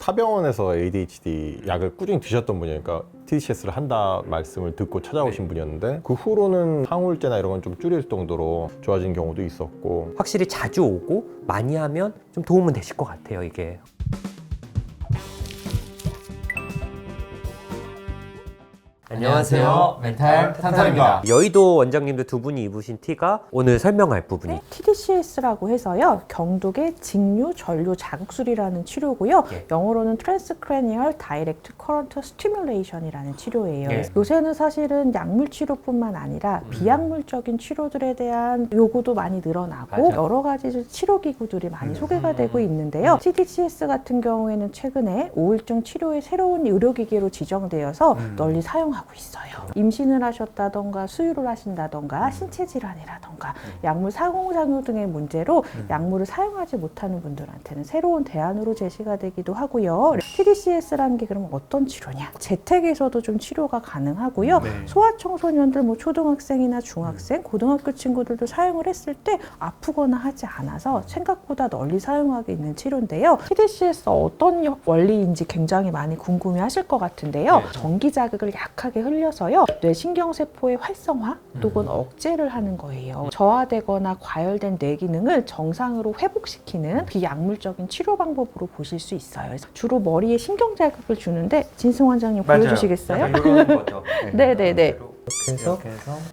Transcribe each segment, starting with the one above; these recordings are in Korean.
타 병원에서 ADHD 약을 꾸준히 드셨던 분이에요. 그러니까 TDCS를 한다 말씀을 듣고 찾아오신 분이었는데 그 후로는 항우울제나 이런 건 좀 줄일 정도로 좋아진 경우도 있었고. 확실히 자주 오고 많이 하면 좀 도움은 되실 것 같아요, 이게. 안녕하세요. 멘탈 탐탐입니다. 여의도 원장님도 두 분이 입으신 티가 오늘 설명할 부분이 네, TDCS라고 해서요. 경독의 직류 전류 자극술이라는 치료고요. 예. 영어로는 Transcranial Direct Current Stimulation이라는 치료예요. 예. 요새는 사실은 약물 치료뿐만 아니라 비약물적인 치료들에 대한 요구도 많이 늘어나고 맞아. 여러 가지 치료 기구들이 많이 소개가 되고 있는데요. TDCS 같은 경우에는 최근에 우울증 치료의 새로운 의료기기로 지정되어서 널리 사용하고 있어요. 임신을 하셨다던가 수유를 하신다던가 신체 질환이라던가 약물 상호작용 등의 문제로 약물을 사용하지 못하는 분들한테는 새로운 대안으로 제시가 되기도 하고요. TDCS라는 게 그러면 어떤 치료냐? 재택에서도 좀 치료가 가능하고요. 소아청소년들, 뭐 초등학생이나 중학생, 고등학교 친구들도 사용을 했을 때 아프거나 하지 않아서 생각보다 널리 사용하고 있는 치료인데요. TDCS 어떤 원리인지 굉장히 많이 궁금해하실 것 같은데요. 전기 자극을 약하게 흘려서요. 뇌신경세포의 활성화 또는 억제를 하는 거예요. 저하되거나 과열된 뇌 기능을 정상으로 회복시키는 비약물적인 치료 방법으로 보실 수 있어요. 주로 머리에 신경 자극을 주는데 진승 원장님 보여주시겠어요? 이런 거죠. 네네네. 이렇게 해서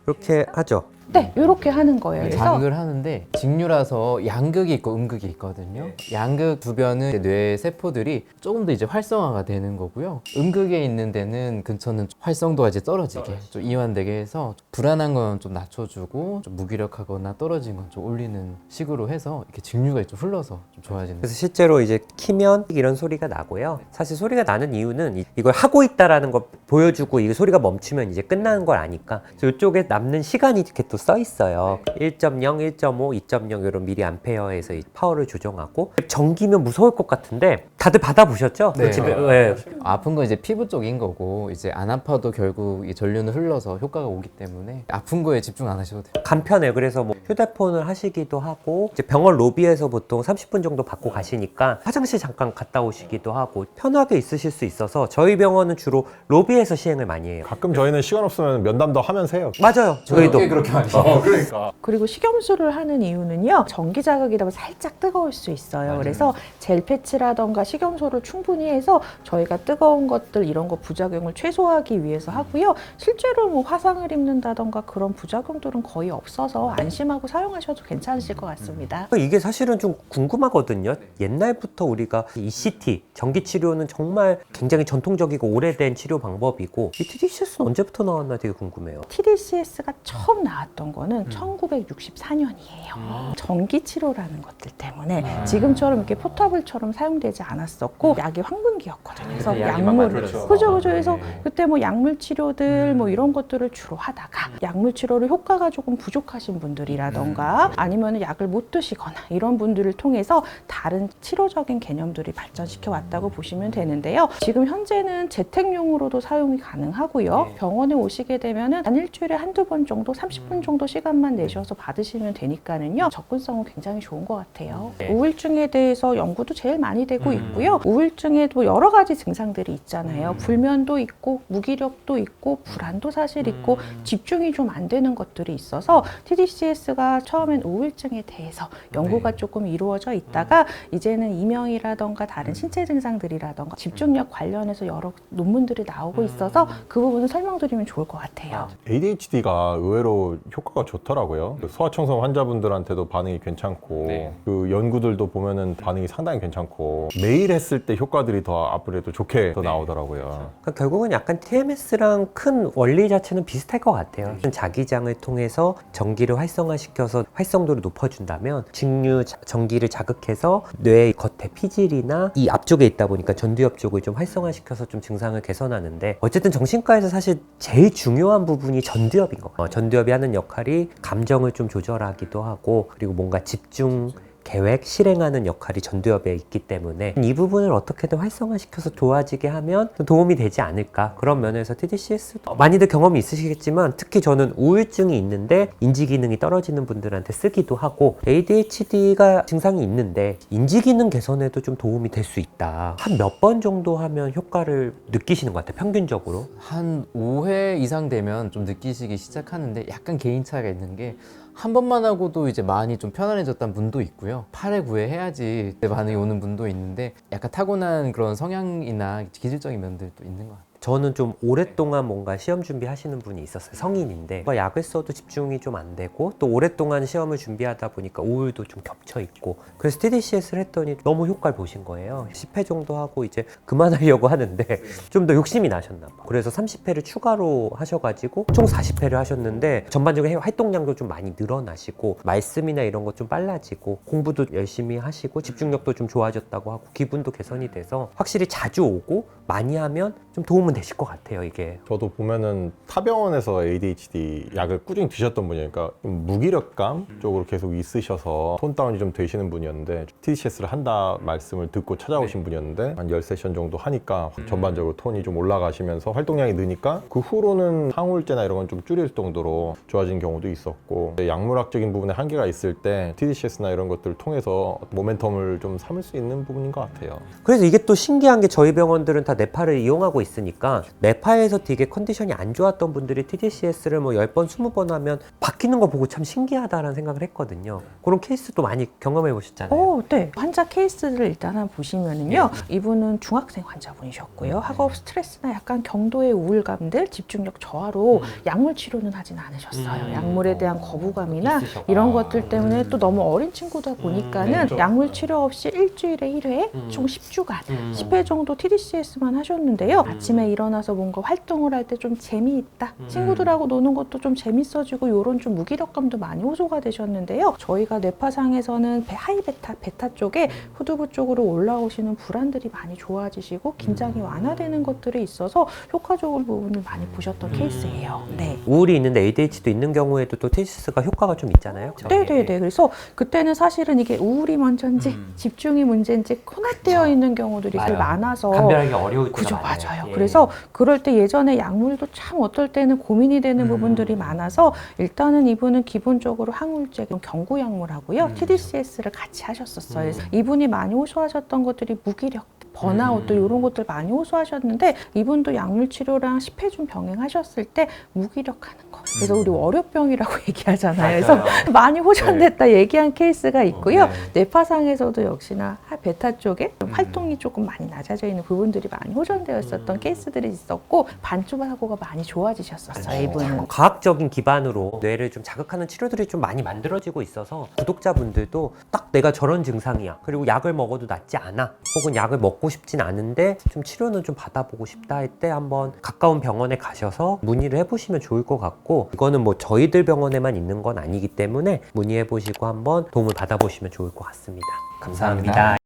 이렇게 하죠. 네, 이렇게 하는 거예요. 그래서 자극을 하는데 직류라서 양극이 있고 음극이 있거든요. 양극 주변은 뇌 세포들이 조금 더 이제 활성화가 되는 거고요. 음극에 있는 데는 근처는 활성도가 이제 떨어지게 좀 이완되게 해서 불안한 건 좀 낮춰주고 좀 무기력하거나 떨어진 건 좀 올리는 식으로 해서 이렇게 직류가 좀 흘러서 좀 좋아지는. 그래서 실제로 이제 키면 이런 소리가 나고요. 사실 소리가 나는 이유는 이걸 하고 있다라는 걸 보여주고 이 소리가 멈추면 이제 끝나는 걸 아니까. 그래서 이쪽에 남는 시간이 이렇게 또 써 있어요. 1.0, 1.5, 2.0 이런 미리암페어에서 이 파워를 조정하고. 전기면 무서울 것 같은데 다들 받아보셨죠? 네. 집에. 네. 아픈 건 이제 피부 쪽인 거고 이제 안 아파도 결국 이 전류는 흘러서 효과가 오기 때문에 아픈 거에 집중 안 하셔도 돼요. 간편해. 그래서 뭐 휴대폰을 하시기도 하고 이제 병원 로비에서 보통 30분 정도 받고 가시니까 화장실 잠깐 갔다 오시기도 하고 편하게 있으실 수 있어서 저희 병원은 주로 로비에서 시행을 많이 해요. 가끔 저희는 시간 없으면 면담도 하면서 해요. 맞아요. 저희도. 그렇게 많이 그러니까. 그리고 식염수를 하는 이유는요. 전기 자극이다 보면 살짝 뜨거울 수 있어요. 그래서 젤 패치라던가 식염수를 충분히 해서 저희가 뜨거운 것들 이런 거 부작용을 최소화하기 위해서 하고요. 실제로 뭐 화상을 입는다던가 그런 부작용들은 거의 없어서 안심하고 사용하셔도 괜찮으실 것 같습니다. 이게 사실은 좀 궁금하거든요. 옛날부터 우리가 ECT, 전기치료는 정말 굉장히 전통적이고 오래된 치료 방법이고 이 TDCS는 언제부터 나왔나 되게 궁금해요. TDCS가 처음 나왔던 거는 1964년이에요. 전기치료라는 것들 때문에 지금처럼 이렇게 포터블처럼 사용되지 않았었고 약이 황금기였거든요. 그래서 약물, 그죠. 그래서 그때 뭐 약물 치료들 뭐 이런 것들을 주로 하다가 약물 치료를 효과가 조금 부족하신 분들이라던가 아니면 약을 못 드시거나 이런 분들을 통해서 다른 치료적인 개념들이 발전시켜 왔다고 보시면 되는데요. 지금 현재는 재택용으로도 사용이 가능하고요. 병원에 오시게 되면은 한 일주일에 한두 번 정도 30분 정도 시간만 내셔서 받으시면 되니까는요. 접근성은 굉장히 좋은 것 같아요. 우울증에 대해서 연구도 제일 많이 되고 있고요. 우울증에도 여러 가지 증상들이 있잖아요. 불면도 있고 무기력도 있고 불안도 사실 있고 집중이 좀 안 되는 것들이 있어서 TDCS가 처음엔 우울증에 대해서 연구가 조금 이루어져 있다가 이제는 이명이라던가 다른 신체 증상들이라던가 집중력 관련해서 여러 논문들이 나오고 있어서 그 부분을 설명드리면 좋을 것 같아요. ADHD가 의외로 효과가 좋더라고요. 그 소아청소년 환자분들한테도 반응이 괜찮고 그 연구들도 보면은 반응이 상당히 괜찮고 매일 했을 때 효과들이 더 아무래도 좋게 더 나오더라고요. 그러니까 결국은 약간 TMS랑 큰 원리 자체는 비슷할 것 같아요. 자기장을 통해서 전기를 활성화시켜서 활성도를 높여준다면 직류 전기를 자극해서 뇌의 겉에 피질이나 이 앞쪽에 있다 보니까 전두엽 쪽을 좀 활성화시켜서 좀 증상을 개선하는데 어쨌든 정신과에서 사실 제일 중요한 부분이 전두엽인 것 같아요. 전두엽이 하는 역할이 감정을 좀 조절하기도 하고 그리고 뭔가 집중 계획, 실행하는 역할이 전두엽에 있기 때문에 이 부분을 어떻게든 활성화시켜서 좋아지게 하면 도움이 되지 않을까. 그런 면에서 TDCS도 많이들 경험이 있으시겠지만 특히 저는 우울증이 있는데 인지기능이 떨어지는 분들한테 쓰기도 하고 ADHD가 증상이 있는데 인지기능 개선에도 좀 도움이 될 수 있다. 한 몇 번 정도 하면 효과를 느끼시는 것 같아요, 평균적으로? 한 5회 이상 되면 좀 느끼시기 시작하는데 약간 개인차가 있는 게 한 번만 하고도 이제 많이 좀 편안해졌다는 분도 있고요. 8회, 9회 해야지 반응이 오는 분도 있는데 약간 타고난 그런 성향이나 기질적인 면들도 있는 것 같아요. 저는 좀 오랫동안 뭔가 시험 준비하시는 분이 있었어요. 성인인데 뭐 약을 써도 집중이 좀 안 되고 또 오랫동안 시험을 준비하다 보니까 우울도 좀 겹쳐 있고 그래서 TDCS를 했더니 너무 효과를 보신 거예요. 10회 정도 하고 이제 그만하려고 하는데 좀 더 욕심이 나셨나 봐. 그래서 30회를 추가로 하셔가지고 총 40회를 하셨는데 전반적으로 활동량도 좀 많이 늘어나시고 말씀이나 이런 것 좀 빨라지고 공부도 열심히 하시고 집중력도 좀 좋아졌다고 하고 기분도 개선이 돼서 확실히 자주 오고 많이 하면 좀 도움은 되실 것 같아요, 이게. 저도 보면은 타병원에서 ADHD 약을 꾸준히 드셨던 분이니까 좀 무기력감 쪽으로 계속 있으셔서 톤 다운이 좀 되시는 분이었는데 TDCS를 한다 말씀을 듣고 찾아오신 분이었는데 한 10세션 정도 하니까 전반적으로 톤이 좀 올라가시면서 활동량이 느니까 그 후로는 항우울제나 이런 건 좀 줄일 정도로 좋아진 경우도 있었고 약물학적인 부분에 한계가 있을 때 TDCS나 이런 것들을 통해서 모멘텀을 좀 삼을 수 있는 부분인 것 같아요. 그래서 이게 또 신기한 게 저희 병원들은 다 뇌파를 이용하고 있으니까 뇌파에서 되게 컨디션이 안 좋았던 분들이 TDCS를 뭐 10번, 20번 하면 바뀌는 거 보고 참 신기하다라는 생각을 했거든요. 그런 케이스도 많이 경험해 보셨잖아요. 네. 환자 케이스를 일단 한번 보시면은요. 이분은 중학생 환자분이셨고요. 학업 스트레스나 약간 경도의 우울감들, 집중력 저하로 약물 치료는 하진 않으셨어요. 약물에 대한 거부감이나 이런 것들 때문에 또 너무 어린 친구다 보니까는 약물 치료 없이 일주일에 1회, 총 10주간, 10회 정도 TDCS만 하셨는데요. 아침에 일어나서 뭔가 활동을 할 때 좀 재미있다. 친구들하고 노는 것도 좀 재밌어지고 요런 좀 무기력감도 많이 호소가 되셨는데요. 저희가 뇌파상에서는 하이베타, 베타 쪽에 후두부 쪽으로 올라오시는 불안들이 많이 좋아지시고 긴장이 완화되는 것들이 있어서 효과적인 부분을 많이 보셨던 케이스예요. 네. 우울이 있는데 ADHD도 있는 경우에도 또 TDCS가 효과가 좀 있잖아요. 네네네. 그래서 그때는 사실은 이게 우울이 먼저인지 집중이 문제인지 혼합되어 있는 경우들이 꽤 많아서 감별하기 어려울 때가 그죠, 많아요. 맞아요. 예. 그래서 그럴 때 예전에 약물도 참 어떨 때는 고민이 되는 부분들이 많아서 일단은 이분은 기본적으로 항우울제, 경구 약물하고요. TDCS를 같이 하셨었어요. 그래서 이분이 많이 호소하셨던 것들이 무기력, 번아웃 또 이런 것들 많이 호소하셨는데 이분도 약물 치료랑 10회 좀 병행하셨을 때 무기력하는 거. 그래서 우리 월요병이라고 얘기하잖아요. 그래서 많이 호전됐다 얘기한 케이스가 있고요. 뇌파상에서도 역시나 베타 쪽에 활동이 조금 많이 낮아져 있는 부분들이 많이 호전되어 있었던 케이스들이 있었고 반추 사고가 많이 좋아지셨었어요. 이분은. 과학적인 기반으로 뇌를 좀 자극하는 치료들이 좀 많이 만들어지고 있어서 구독자분들도 딱 내가 저런 증상이야. 그리고 약을 먹어도 낫지 않아. 혹은 약을 먹고 싶진 않은데 좀 치료는 좀 받아보고 싶다 할 때 한번 가까운 병원에 가셔서 문의를 해보시면 좋을 것 같고 이거는 뭐 저희들 병원에만 있는 건 아니기 때문에 문의해보시고 한번 도움을 받아보시면 좋을 것 같습니다. 감사합니다.